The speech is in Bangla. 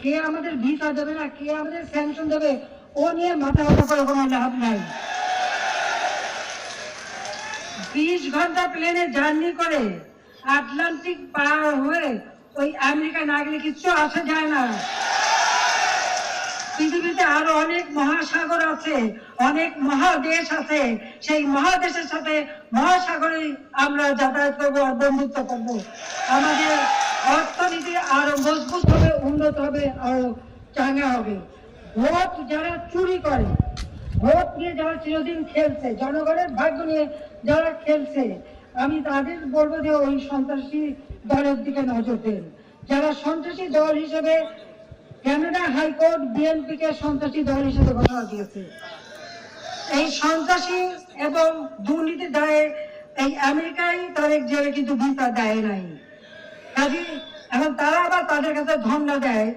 কে আমাদের ভিসা দেবে না, কে আমাদের স্যাংশন দেবে, ও নিয়ে মাথা ব্যথা করে কোনো লাভ নাই। 20 ঘন্টা প্লেনে জার্নি করে আটলান্টিক পার হয়ে ওই আমেরিকা না গেলে কিচ্ছু আসা যায় না। পৃথিবীতে আরো অনেক মহাসাগর আছে, অনেক মহাদেশ আছে, সেই মহাদেশের সাথে মহাসাগরে আমরা যাতায়াত করবো আর বন্ধুত্ব করবো। আমাদের অর্থনীতি আরো মজবুত হবে, উন্নত হবে, আরো চাঙ্গা হবে। ভোট যারা চুরি করে, ভোট নিয়ে যারা চিরদিন খেলছে, জনগণের ভাগ্য নিয়ে যারা খেলছে, আমি তাদের বলবো যে ওই সন্ত্রাসী দলের দিকে নজর দেন। যারা সন্ত্রাসী দল হিসেবে কানাডা হাইকোর্ট বিএনপিকে সন্ত্রাসী দল হিসেবে ঘোষণা দিয়েছে। এই সন্ত্রাসী এবং দুর্নীতি দায়ে এই আমেরিকায় তারেক জিয়াকে কিন্তু ভিসা দেয় নাই। কাজে এখন তারা আবার তাদের কাছে ধর্ণা দেয়